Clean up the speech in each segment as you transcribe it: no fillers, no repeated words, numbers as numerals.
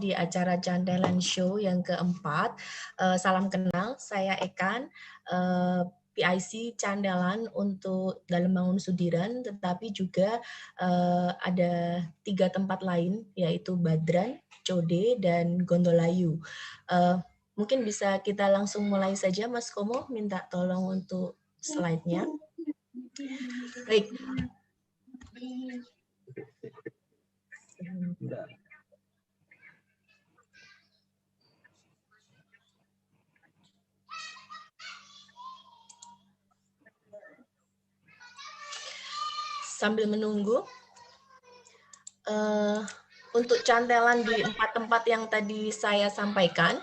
di acara Cantelan Show yang keempat. Salam kenal, saya Ekan, PIC Candelan untuk dalam Mangun Sudiran, tetapi juga ada 3 tempat lain, yaitu Badran, Code, dan Gondolayu. Mungkin bisa kita langsung mulai saja, Mas Komo, minta tolong untuk slide-nya. Baik. Sambil menunggu, untuk cantelan di 4 tempat yang tadi saya sampaikan,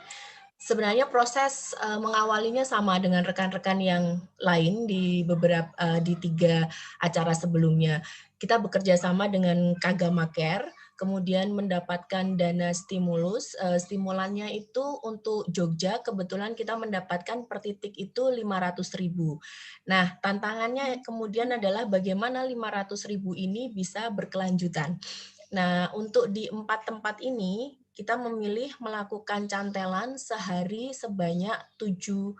sebenarnya proses mengawalinya sama dengan rekan-rekan yang lain di beberapa di 3 acara sebelumnya. Kita bekerja sama dengan Kagama Care, kemudian mendapatkan dana stimulus. Stimulannya itu untuk Jogja, kebetulan kita mendapatkan per titik itu 500.000. Nah, tantangannya kemudian adalah bagaimana 500.000 ini bisa berkelanjutan. Nah, untuk di 4 tempat ini, kita memilih melakukan cantelan sehari sebanyak 7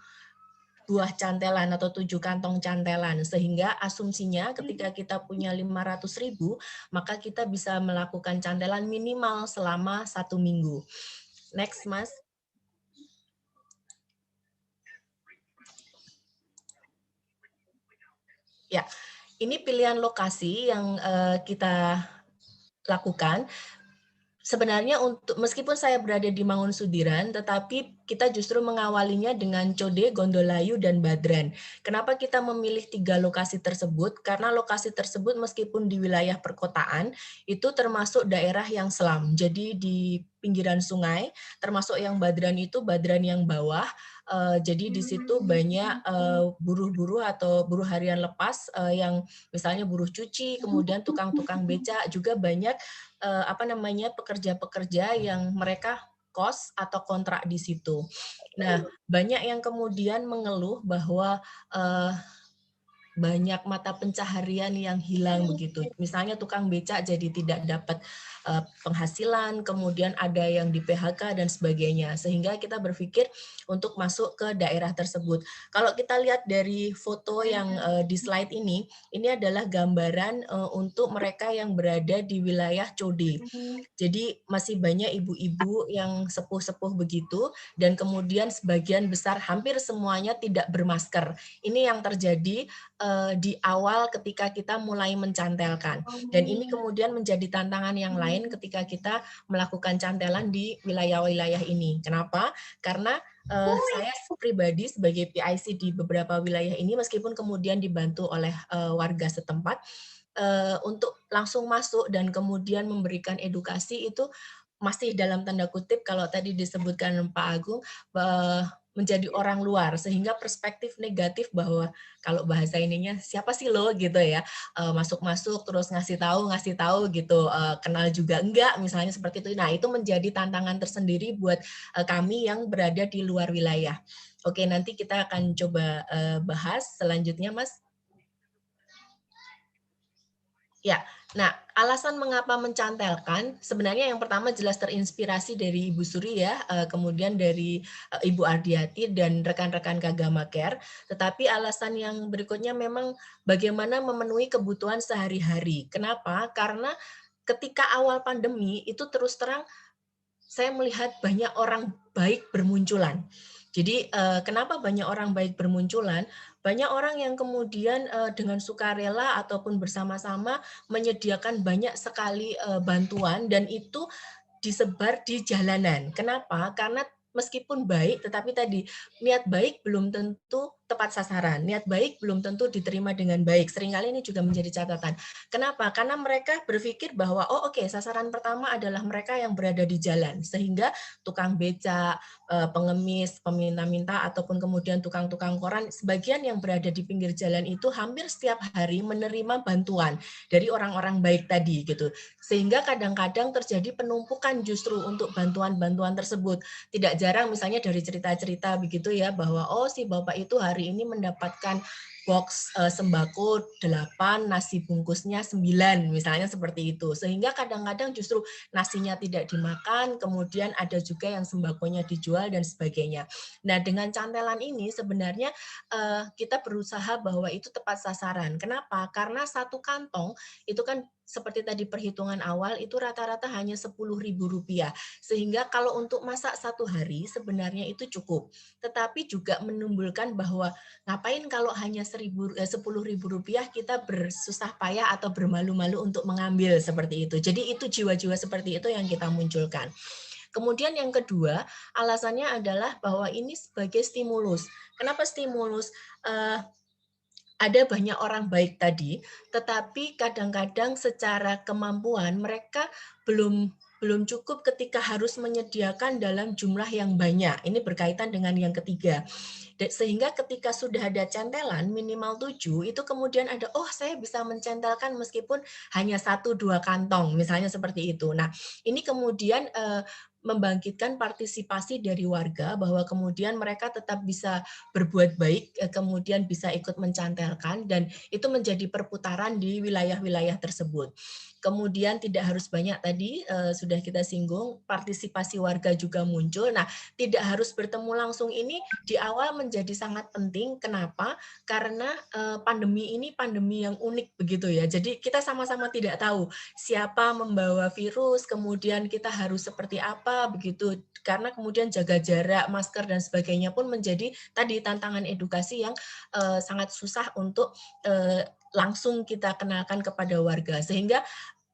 buah cantelan atau 7 kantong cantelan, sehingga asumsinya ketika kita punya 500.000, maka kita bisa melakukan cantelan minimal selama 1 minggu. Next, Mas. Ya, ini pilihan lokasi yang kita lakukan. Sebenarnya untuk meskipun saya berada di Mangun Sudiran, tetapi kita justru mengawalinya dengan Code, Gondolayu, dan Badran. Kenapa kita memilih 3 lokasi tersebut? Karena lokasi tersebut meskipun di wilayah perkotaan, itu termasuk daerah yang selam. Jadi di pinggiran sungai, termasuk yang Badran itu Badran yang bawah. Jadi di situ banyak buruh-buruh atau buruh harian lepas yang misalnya buruh cuci, kemudian tukang-tukang becak, juga banyak pekerja-pekerja yang mereka kos atau kontrak di situ. Nah, banyak yang kemudian mengeluh bahwa banyak mata pencaharian yang hilang begitu. Misalnya tukang becak jadi tidak dapat penghasilan, kemudian ada yang di PHK dan sebagainya. Sehingga kita berpikir untuk masuk ke daerah tersebut. Kalau kita lihat dari foto yang di slide ini adalah gambaran untuk mereka yang berada di wilayah Code. Jadi masih banyak ibu-ibu yang sepuh-sepuh begitu, dan kemudian sebagian besar, hampir semuanya tidak bermasker. Ini yang terjadi di awal ketika kita mulai mencantelkan. Dan ini kemudian menjadi tantangan yang lain ketika kita melakukan cantelan di wilayah-wilayah ini. Kenapa? Karena saya pribadi sebagai PIC di beberapa wilayah ini, meskipun kemudian dibantu oleh warga setempat, untuk langsung masuk dan kemudian memberikan edukasi itu masih dalam tanda kutip, kalau tadi disebutkan Pak Agung, menjadi orang luar, sehingga perspektif negatif bahwa kalau bahasa ininya siapa sih lo gitu ya, masuk-masuk terus ngasih tahu gitu, kenal juga enggak, misalnya seperti itu. Nah, itu menjadi tantangan tersendiri buat kami yang berada di luar wilayah. Oke, nanti kita akan coba bahas selanjutnya, Mas. Ya, nah alasan mengapa mencantelkan, sebenarnya yang pertama jelas terinspirasi dari Ibu Suri ya, kemudian dari Ibu Ardiati dan rekan-rekan Kagama Care, tetapi alasan yang berikutnya memang bagaimana memenuhi kebutuhan sehari-hari. Kenapa? Karena ketika awal pandemi itu terus terang saya melihat banyak orang baik bermunculan. Jadi kenapa banyak orang baik bermunculan? Banyak orang yang kemudian dengan sukarela ataupun bersama-sama menyediakan banyak sekali bantuan, dan itu disebar di jalanan. Kenapa? Karena meskipun baik, tetapi tadi niat baik belum tentu tepat sasaran. Niat baik belum tentu diterima dengan baik. Seringkali ini juga menjadi catatan. Kenapa? Karena mereka berpikir bahwa sasaran pertama adalah mereka yang berada di jalan, sehingga tukang becak, pengemis, peminta-minta, ataupun kemudian tukang-tukang koran, sebagian yang berada di pinggir jalan itu hampir setiap hari menerima bantuan dari orang-orang baik tadi gitu. Sehingga kadang-kadang terjadi penumpukan justru untuk bantuan-bantuan tersebut. Tidak jarang misalnya dari cerita-cerita begitu ya, bahwa si bapak itu hari hari ini mendapatkan box sembako 8, nasi bungkusnya 9, misalnya seperti itu. Sehingga kadang-kadang justru nasinya tidak dimakan, kemudian ada juga yang sembakonya dijual dan sebagainya. Nah, dengan cantelan ini sebenarnya kita berusaha bahwa itu tepat sasaran. Kenapa? Karena satu kantong itu kan seperti tadi perhitungan awal itu rata-rata hanya Rp10.000. Sehingga kalau untuk masak satu hari sebenarnya itu cukup. Tetapi juga menimbulkan bahwa ngapain kalau hanya Rp10.000 kita bersusah payah atau bermalu-malu untuk mengambil seperti itu. Jadi itu jiwa-jiwa seperti itu yang kita munculkan. Kemudian yang kedua, alasannya adalah bahwa ini sebagai stimulus. Kenapa stimulus? Ada banyak orang baik tadi, tetapi kadang-kadang secara kemampuan mereka belum belum cukup ketika harus menyediakan dalam jumlah yang banyak. Ini berkaitan dengan yang ketiga. Sehingga ketika sudah ada centelan minimal 7, itu kemudian ada, oh saya bisa mencentelkan meskipun hanya 1-2 kantong, misalnya seperti itu. Nah, ini kemudian membangkitkan partisipasi dari warga bahwa kemudian mereka tetap bisa berbuat baik, kemudian bisa ikut mencantelkan, dan itu menjadi perputaran di wilayah-wilayah tersebut. Kemudian tidak harus banyak tadi, sudah kita singgung, partisipasi warga juga muncul. Nah, tidak harus bertemu langsung ini di awal menjadi sangat penting. Kenapa? Karena pandemi ini pandemi yang unik begitu ya. Jadi kita sama-sama tidak tahu siapa membawa virus, kemudian kita harus seperti apa begitu. Karena kemudian jaga jarak, masker dan sebagainya pun menjadi tadi tantangan edukasi yang sangat susah untuk langsung kita kenalkan kepada warga. Sehingga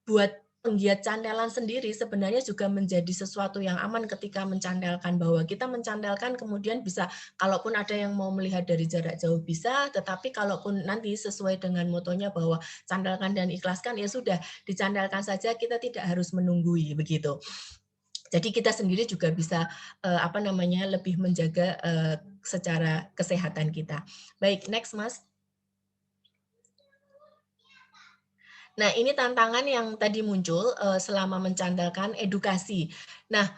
buat penggiat cantelan sendiri sebenarnya juga menjadi sesuatu yang aman ketika mencantelkan, bahwa kita mencantelkan kemudian bisa, kalaupun ada yang mau melihat dari jarak jauh bisa, tetapi kalaupun nanti sesuai dengan motonya bahwa cantelkan dan ikhlaskan, ya sudah dicantelkan saja, kita tidak harus menunggui begitu. Jadi kita sendiri juga bisa lebih menjaga secara kesehatan kita. Baik, next Mas. Nah, ini tantangan yang tadi muncul selama mencandalkan edukasi. Nah,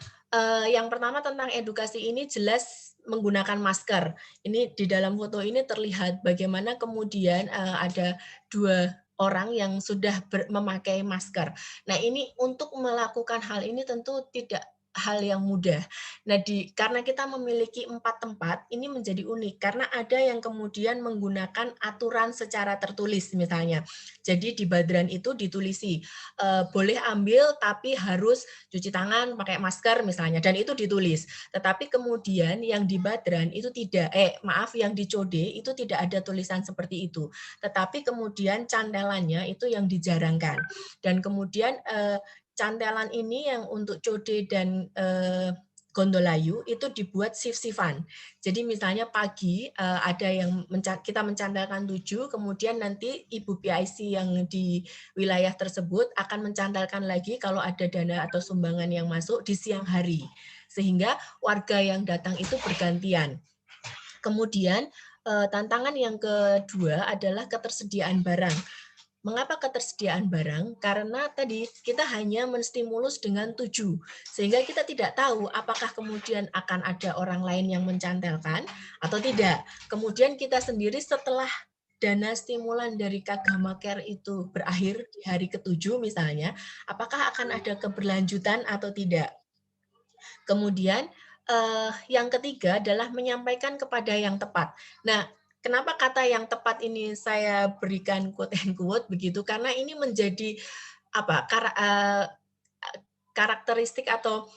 yang pertama tentang edukasi ini jelas menggunakan masker. Ini di dalam foto ini terlihat bagaimana kemudian ada 2 orang yang sudah memakai masker. Nah, ini untuk melakukan hal ini tentu tidak hal yang mudah. Nah, karena kita memiliki 4 tempat, ini menjadi unik karena ada yang kemudian menggunakan aturan secara tertulis misalnya. Jadi di Badran itu ditulisi, boleh ambil tapi harus cuci tangan, pakai masker misalnya, dan itu ditulis. Tetapi kemudian yang di Badran itu tidak, yang di Code itu tidak ada tulisan seperti itu. Tetapi kemudian cantelannya itu yang dijarangkan. Dan kemudian cantelan ini yang untuk Code dan Gondolayu itu dibuat shift-shiftan. Jadi misalnya pagi ada yang kita mencantelkan 7, kemudian nanti Ibu PIC yang di wilayah tersebut akan mencantelkan lagi kalau ada dana atau sumbangan yang masuk di siang hari. Sehingga warga yang datang itu bergantian. Kemudian tantangan yang kedua adalah ketersediaan barang. Mengapa ketersediaan barang? Karena tadi kita hanya menstimulus dengan 7, sehingga kita tidak tahu apakah kemudian akan ada orang lain yang mencantelkan atau tidak. Kemudian kita sendiri setelah dana stimulan dari Kagama Care itu berakhir di hari ke-7 misalnya, apakah akan ada keberlanjutan atau tidak. Kemudian yang ketiga adalah menyampaikan kepada yang tepat. Nah, kenapa kata yang tepat ini saya berikan quote and quote begitu? Karena ini menjadi karakteristik atau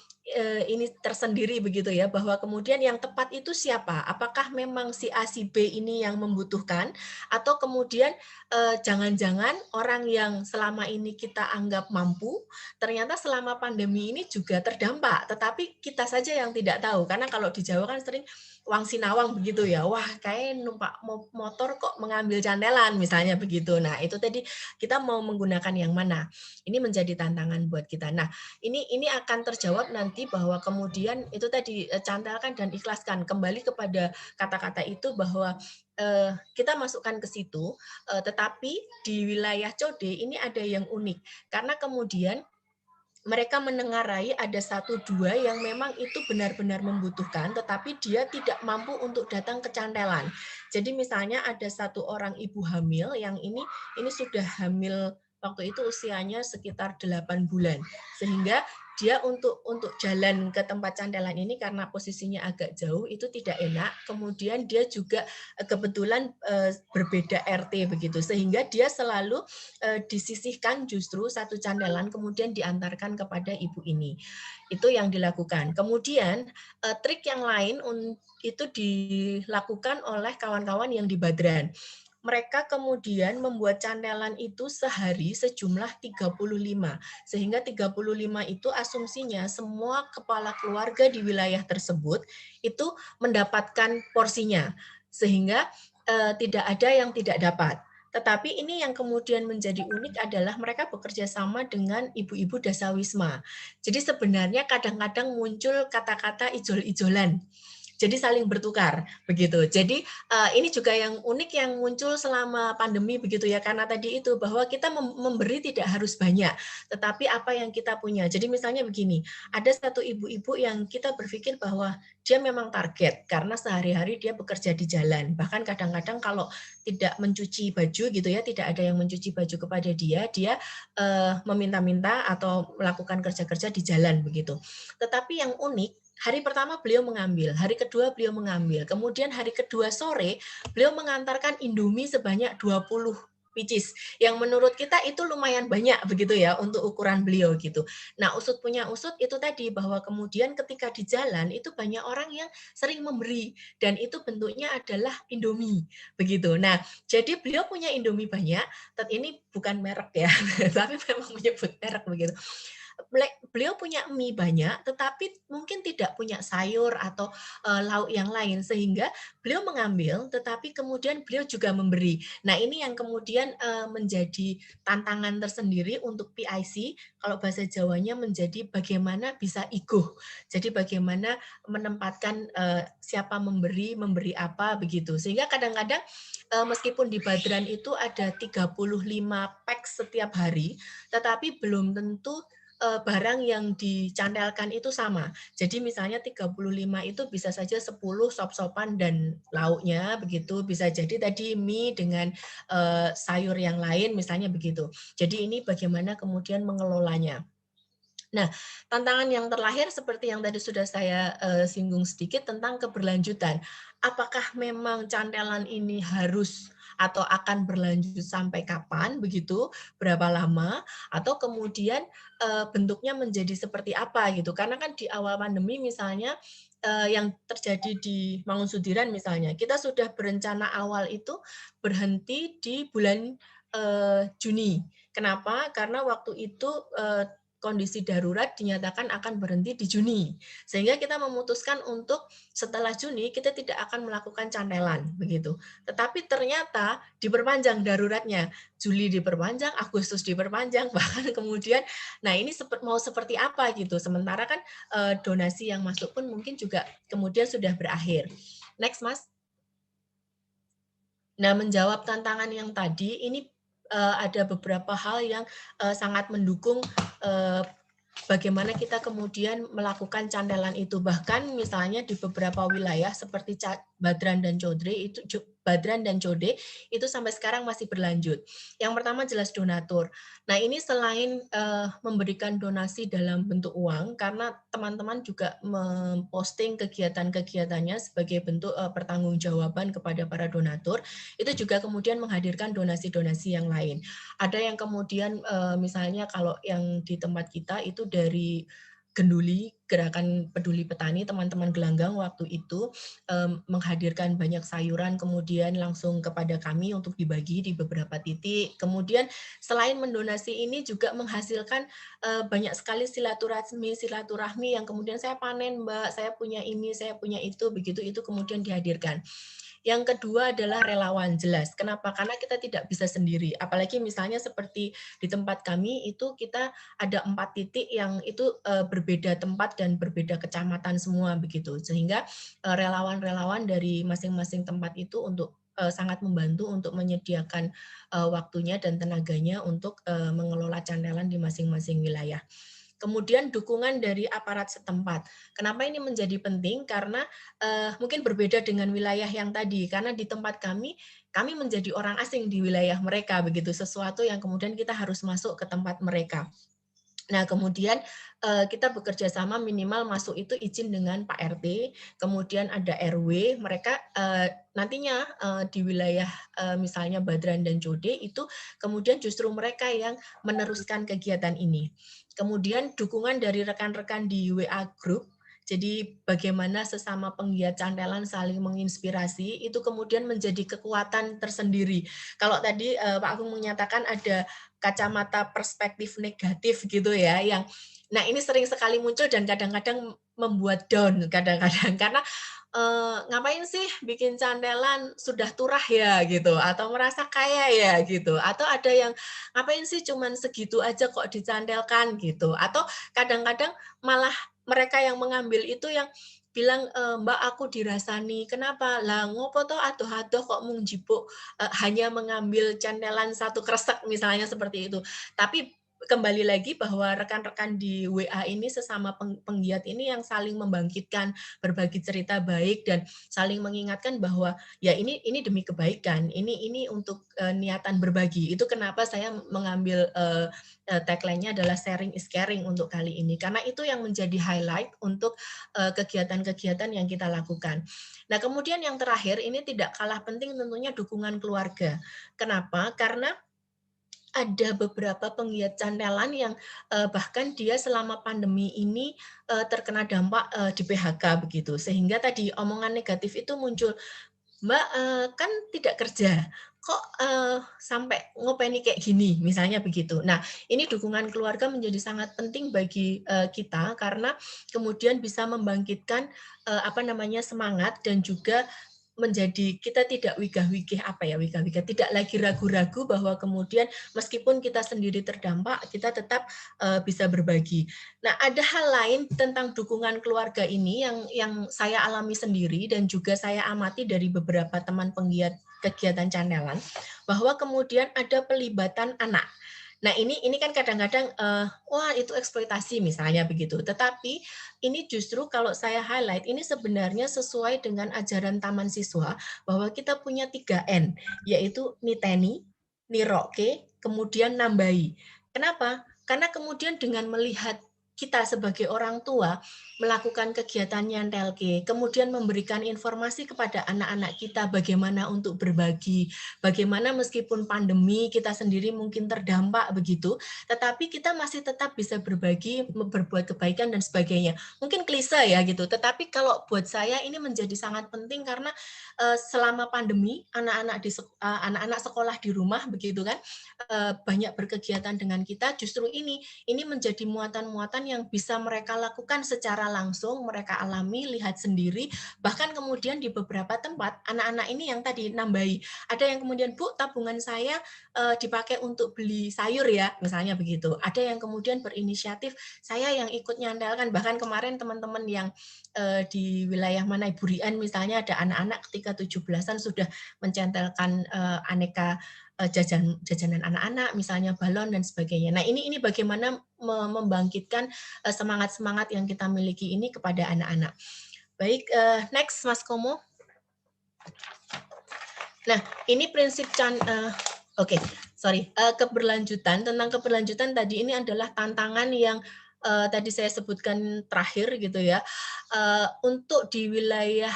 ini tersendiri begitu ya, bahwa kemudian yang tepat itu siapa? Apakah memang si A, si B ini yang membutuhkan, atau kemudian jangan-jangan orang yang selama ini kita anggap mampu, ternyata selama pandemi ini juga terdampak, tetapi kita saja yang tidak tahu. Karena kalau di Jawa kan sering wang sinawang begitu ya, wah kayak numpak motor kok mengambil cantelan misalnya begitu. Nah itu tadi kita mau menggunakan yang mana? Ini menjadi tantangan buat kita. Nah ini akan terjawab nanti bahwa kemudian itu tadi cantelkan dan ikhlaskan, kembali kepada kata-kata itu bahwa kita masukkan ke situ, tetapi di wilayah Code ini ada yang unik karena kemudian mereka menengarai ada satu dua yang memang itu benar-benar membutuhkan, tetapi dia tidak mampu untuk datang ke cantelan. Jadi misalnya ada satu orang ibu hamil yang ini sudah hamil waktu itu usianya sekitar 8 bulan. Sehingga dia untuk jalan ke tempat cantelan ini karena posisinya agak jauh itu tidak enak. Kemudian dia juga kebetulan berbeda RT begitu. Sehingga dia selalu disisihkan justru satu candelan kemudian diantarkan kepada ibu ini. Itu yang dilakukan. Kemudian trik yang lain itu dilakukan oleh kawan-kawan yang di Badran. Mereka kemudian membuat candelan itu sehari sejumlah 35. Sehingga 35 itu asumsinya semua kepala keluarga di wilayah tersebut itu mendapatkan porsinya. Sehingga tidak ada yang tidak dapat. Tetapi ini yang kemudian menjadi unik adalah mereka bekerja sama dengan ibu-ibu dasawisma. Jadi sebenarnya kadang-kadang muncul kata-kata ijol-ijolan. Jadi saling bertukar begitu. Jadi ini juga yang unik yang muncul selama pandemi begitu ya, karena tadi itu bahwa kita memberi tidak harus banyak, tetapi apa yang kita punya. Jadi misalnya begini, ada satu ibu-ibu yang kita berpikir bahwa dia memang target karena sehari-hari dia bekerja di jalan. Bahkan kadang-kadang kalau tidak mencuci baju gitu ya, tidak ada yang mencuci baju kepada dia, dia meminta-minta atau melakukan kerja-kerja di jalan begitu. Tetapi yang unik hari pertama beliau mengambil, hari kedua beliau mengambil, kemudian hari kedua sore beliau mengantarkan Indomie sebanyak 20 pieces yang menurut kita itu lumayan banyak begitu ya untuk ukuran beliau gitu. Nah, usut punya usut itu tadi bahwa kemudian ketika di jalan itu banyak orang yang sering memberi dan itu bentuknya adalah Indomie begitu. Nah, jadi beliau punya Indomie banyak, ini bukan merek ya, tapi memang menyebut merek begitu. Beliau punya mie banyak, tetapi mungkin tidak punya sayur atau lauk yang lain, sehingga beliau mengambil, tetapi kemudian beliau juga memberi. Nah, ini yang kemudian menjadi tantangan tersendiri untuk PIC, kalau bahasa Jawanya menjadi bagaimana bisa iguh. Jadi bagaimana menempatkan siapa memberi apa begitu. Sehingga kadang-kadang meskipun di Badran itu ada 35 pack setiap hari, tetapi belum tentu barang yang dicantelkan itu sama. Jadi misalnya 35 itu bisa saja 10 sop-sopan dan lauknya begitu, bisa jadi tadi mie dengan sayur yang lain misalnya begitu. Jadi ini bagaimana kemudian mengelolanya. Nah, tantangan yang terlahir seperti yang tadi sudah saya singgung sedikit tentang keberlanjutan. Apakah memang cantelan ini harus atau akan berlanjut sampai kapan begitu, berapa lama, atau kemudian bentuknya menjadi seperti apa gitu. Karena kan di awal pandemi misalnya yang terjadi di Mangun Sudiran misalnya, kita sudah berencana awal itu berhenti di bulan Juni. Kenapa? Karena waktu itu kondisi darurat dinyatakan akan berhenti di Juni. Sehingga kita memutuskan untuk setelah Juni kita tidak akan melakukan cantelan begitu. Tetapi ternyata diperpanjang daruratnya. Juli diperpanjang, Agustus diperpanjang, bahkan kemudian nah ini mau seperti apa gitu. Sementara kan donasi yang masuk pun mungkin juga kemudian sudah berakhir. Next, Mas. Nah, menjawab tantangan yang tadi ini ada beberapa hal yang sangat mendukung bagaimana kita kemudian melakukan cantelan itu. Bahkan misalnya di beberapa wilayah seperti Badran dan Code itu sampai sekarang masih berlanjut. Yang pertama jelas donatur. Nah, ini selain memberikan donasi dalam bentuk uang, karena teman-teman juga memposting kegiatan-kegiatannya sebagai bentuk pertanggungjawaban kepada para donatur, itu juga kemudian menghadirkan donasi-donasi yang lain. Ada yang kemudian misalnya kalau yang di tempat kita itu dari Genduli, Gerakan Peduli Petani, teman-teman Gelanggang waktu itu menghadirkan banyak sayuran kemudian langsung kepada kami untuk dibagi di beberapa titik. Kemudian selain mendonasi ini juga menghasilkan banyak sekali silaturahmi yang kemudian saya panen Mbak, saya punya ini, saya punya itu, begitu itu kemudian dihadirkan. Yang kedua adalah relawan, jelas. Kenapa? Karena kita tidak bisa sendiri. Apalagi misalnya seperti di tempat kami itu kita ada 4 titik yang itu berbeda tempat dan berbeda kecamatan semua begitu. Sehingga relawan-relawan dari masing-masing tempat itu untuk sangat membantu untuk menyediakan waktunya dan tenaganya untuk mengelola cantelan di masing-masing wilayah. Kemudian dukungan dari aparat setempat. Kenapa ini menjadi penting? Karena mungkin berbeda dengan wilayah yang tadi, karena di tempat kami menjadi orang asing di wilayah mereka, begitu, sesuatu yang kemudian kita harus masuk ke tempat mereka. Nah, kemudian kita bekerja sama minimal masuk itu izin dengan Pak RT, kemudian ada RW, mereka nantinya di wilayah misalnya Badran dan Jode itu kemudian justru mereka yang meneruskan kegiatan ini. Kemudian dukungan dari rekan-rekan di WA Group, jadi bagaimana sesama penggiat cantelan saling menginspirasi, itu kemudian menjadi kekuatan tersendiri. Kalau tadi Pak Agung menyatakan ada kacamata perspektif negatif gitu ya, yang nah ini sering sekali muncul dan kadang-kadang membuat down kadang-kadang karena ngapain sih bikin cantelan, sudah turah ya gitu, atau merasa kaya ya gitu, atau ada yang ngapain sih cuman segitu aja kok dicantelkan gitu, atau kadang-kadang malah mereka yang mengambil itu yang bilang, "Mbak aku dirasani, kenapa? Lah ngopo toh adoh-adoh kok mung jipuk hanya mengambil cantelan satu kresek," misalnya seperti itu. Tapi kembali lagi bahwa rekan-rekan di WA ini sesama penggiat ini yang saling membangkitkan, berbagi cerita baik dan saling mengingatkan bahwa ya ini demi kebaikan, ini untuk niatan berbagi. Itu kenapa saya mengambil tagline-nya adalah sharing is caring untuk kali ini, karena itu yang menjadi highlight untuk kegiatan-kegiatan yang kita lakukan. Nah, kemudian yang terakhir ini tidak kalah penting tentunya dukungan keluarga. Kenapa? Karena ada beberapa penggiat cantelan yang bahkan dia selama pandemi ini terkena dampak di PHK begitu. Sehingga tadi omongan negatif itu muncul, "Mbak, kan tidak kerja, kok sampai ngopeni kayak gini?" Misalnya begitu. Nah, ini dukungan keluarga menjadi sangat penting bagi kita karena kemudian bisa membangkitkan apa namanya semangat dan juga menjadi kita tidak wigah-wigih apa ya wigah-wigah tidak lagi ragu-ragu bahwa kemudian meskipun kita sendiri terdampak kita tetap bisa berbagi. Nah, ada hal lain tentang dukungan keluarga ini yang saya alami sendiri dan juga saya amati dari beberapa teman penggiat kegiatan cantelan bahwa kemudian ada pelibatan anak. Nah, ini kan kadang-kadang wah itu eksploitasi misalnya begitu. Tetapi ini justru kalau saya highlight ini sebenarnya sesuai dengan ajaran taman siswa bahwa kita punya 3 N, yaitu niteni, niroke, kemudian nambahi. Kenapa? Karena kemudian dengan melihat kita sebagai orang tua melakukan kegiatan nyantelke, kemudian memberikan informasi kepada anak-anak kita bagaimana untuk berbagi, bagaimana meskipun pandemi kita sendiri mungkin terdampak begitu, tetapi kita masih tetap bisa berbagi, berbuat kebaikan dan sebagainya. Mungkin klise ya gitu, tetapi kalau buat saya ini menjadi sangat penting karena selama pandemi anak-anak sekolah di rumah begitu kan banyak berkegiatan dengan kita, justru ini menjadi muatan-muatan yang bisa mereka lakukan secara langsung, mereka alami, lihat sendiri, bahkan kemudian di beberapa tempat anak-anak ini yang tadi nambahi, ada yang kemudian, "Bu, tabungan saya dipakai untuk beli sayur ya," misalnya begitu. Ada yang kemudian berinisiatif, "Saya yang ikut nyantelkan," bahkan kemarin teman-teman yang di wilayah mana Ibu Rian misalnya ada anak-anak ketika 17-an sudah mencantelkan aneka jajanan anak-anak, misalnya balon dan sebagainya. Nah, ini bagaimana membangkitkan semangat-semangat yang kita miliki ini kepada anak-anak. Baik, next Mas Komo. Nah, ini prinsip oke, sorry, keberlanjutan, tentang keberlanjutan tadi ini adalah tantangan yang tadi saya sebutkan terakhir gitu ya, untuk di wilayah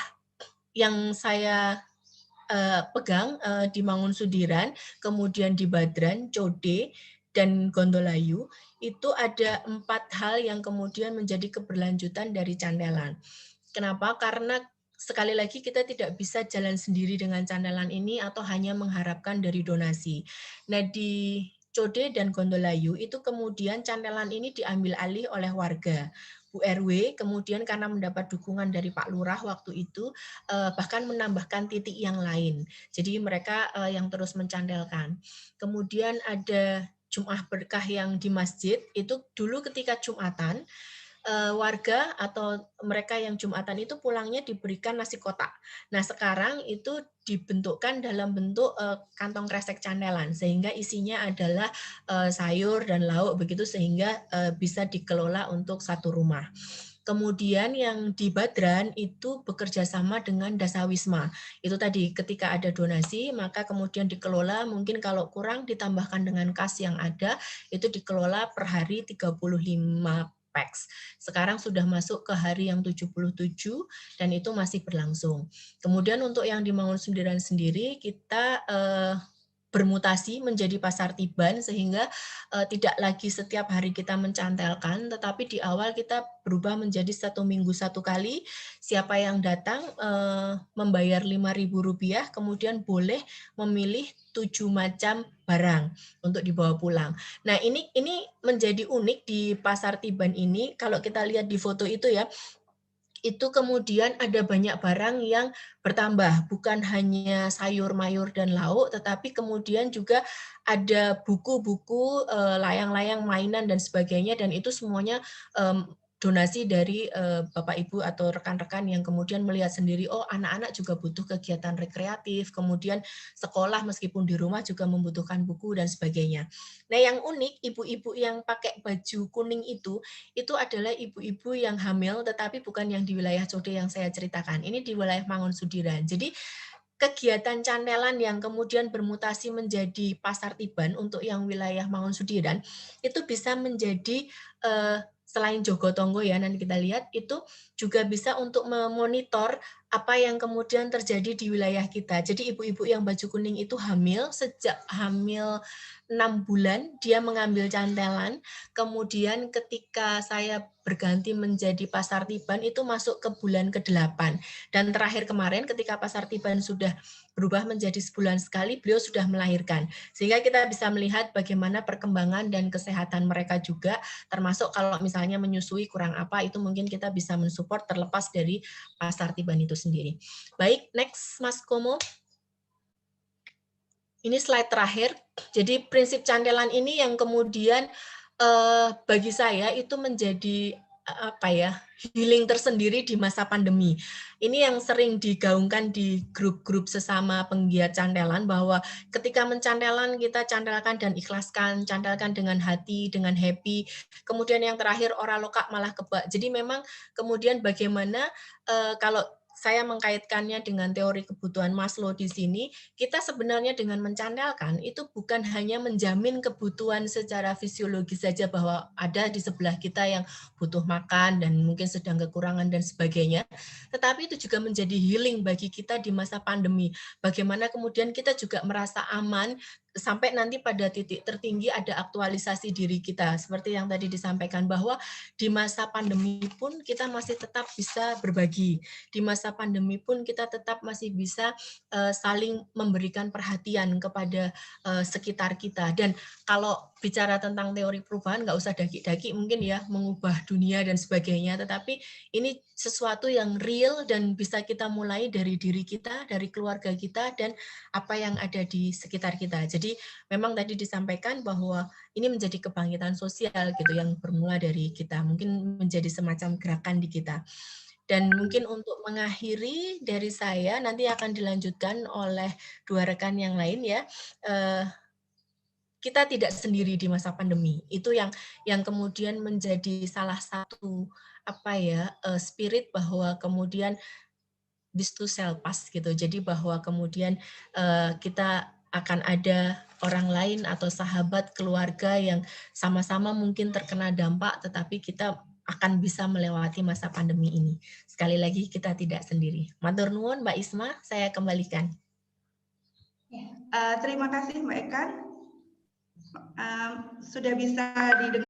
yang saya pegang di Mangun Sudiran, kemudian di Badran, Code, dan Gondolayu, itu ada 4 hal yang kemudian menjadi keberlanjutan dari cantelan. Kenapa? Karena sekali lagi kita tidak bisa jalan sendiri dengan cantelan ini atau hanya mengharapkan dari donasi. Nah, di Code dan Gondolayu itu kemudian cantelan ini diambil alih oleh warga. Bu RW kemudian karena mendapat dukungan dari Pak Lurah waktu itu bahkan menambahkan titik yang lain. Jadi mereka yang terus mencantelkan. Kemudian ada Jum'ah Berkah yang di masjid itu dulu ketika Jumatan warga atau mereka yang Jumatan itu pulangnya diberikan nasi kotak. Nah, sekarang itu dibentukkan dalam bentuk kantong kresek candelan, sehingga isinya adalah sayur dan lauk begitu, sehingga bisa dikelola untuk satu rumah. Kemudian yang di Badran itu bekerja sama dengan Dasawisma. Itu tadi ketika ada donasi maka kemudian dikelola, mungkin kalau kurang ditambahkan dengan kas yang ada, itu dikelola per hari 35 packs. Sekarang sudah masuk ke hari yang 77 dan itu masih berlangsung. Kemudian untuk yang di Mangunsudiran sendiri kita bermutasi menjadi pasar tiban, sehingga tidak lagi setiap hari kita mencantelkan, tetapi di awal kita berubah menjadi 1 minggu 1 kali. Siapa yang datang membayar Rp5.000, kemudian boleh memilih 7 macam barang untuk dibawa pulang. Nah, ini menjadi unik di pasar tiban ini. Kalau kita lihat di foto itu ya, itu kemudian ada banyak barang yang bertambah, bukan hanya sayur, mayur, dan lauk, tetapi kemudian juga ada buku-buku, layang-layang mainan dan sebagainya, dan itu semuanya donasi dari Bapak Ibu atau rekan-rekan yang kemudian melihat sendiri, oh anak-anak juga butuh kegiatan rekreatif, kemudian sekolah meskipun di rumah juga membutuhkan buku dan sebagainya. Nah, yang unik, ibu-ibu yang pakai baju kuning itu adalah ibu-ibu yang hamil, tetapi bukan yang di wilayah Code yang saya ceritakan. Ini di wilayah Mangunsudiran. Jadi kegiatan cantelan yang kemudian bermutasi menjadi pasar tiban untuk yang wilayah Mangunsudiran itu bisa menjadi selain jogotongo ya, nanti kita lihat, itu juga bisa untuk memonitor apa yang kemudian terjadi di wilayah kita. Jadi ibu-ibu yang baju kuning itu hamil, sejak hamil 6 bulan dia mengambil cantelan, kemudian ketika saya berganti menjadi pasar tiban itu masuk ke bulan ke-8. Dan terakhir kemarin ketika pasar tiban sudah berubah menjadi sebulan sekali, beliau sudah melahirkan. Sehingga kita bisa melihat bagaimana perkembangan dan kesehatan mereka juga, termasuk kalau misalnya menyusui kurang apa, itu mungkin kita bisa mensupport terlepas dari pasar tiban itu sendiri. Baik, next Mas Komo. Ini slide terakhir. Jadi prinsip candelan ini yang kemudian bagi saya itu menjadi healing tersendiri di masa pandemi. Ini yang sering digaungkan di grup-grup sesama penggiat cantelan, bahwa ketika mencantelan kita cantelkan dan ikhlaskan, cantelkan dengan hati, dengan happy. Kemudian yang terakhir ora lokak malah kebak. Jadi memang kemudian bagaimana kalau saya mengkaitkannya dengan teori kebutuhan Maslow di sini, kita sebenarnya dengan mencantelkan itu bukan hanya menjamin kebutuhan secara fisiologis saja, bahwa ada di sebelah kita yang butuh makan dan mungkin sedang kekurangan dan sebagainya, tetapi itu juga menjadi healing bagi kita di masa pandemi. Bagaimana kemudian kita juga merasa aman sampai nanti pada titik tertinggi ada aktualisasi diri kita, seperti yang tadi disampaikan, bahwa di masa pandemi pun kita masih tetap bisa berbagi, di masa pandemi pun kita tetap masih bisa saling memberikan perhatian kepada sekitar kita. Dan kalau bicara tentang teori perubahan, nggak usah daki-daki mungkin ya, mengubah dunia dan sebagainya, tetapi ini sesuatu yang real dan bisa kita mulai dari diri kita, dari keluarga kita, dan apa yang ada di sekitar kita. Jadi memang tadi disampaikan bahwa ini menjadi kebangkitan sosial gitu, yang bermula dari kita, mungkin menjadi semacam gerakan di kita. Dan mungkin untuk mengakhiri dari saya, nanti akan dilanjutkan oleh dua rekan yang lain ya. Kita tidak sendiri di masa pandemi. Itu yang kemudian menjadi salah satu spirit, bahwa kemudian this too shall pass gitu. Jadi bahwa kemudian kita akan ada orang lain atau sahabat, keluarga yang sama-sama mungkin terkena dampak, tetapi kita akan bisa melewati masa pandemi ini. Sekali lagi kita tidak sendiri. Matur nuwun Mbak Isma, saya kembalikan. Terima kasih Mbak Eka. Sudah bisa didengar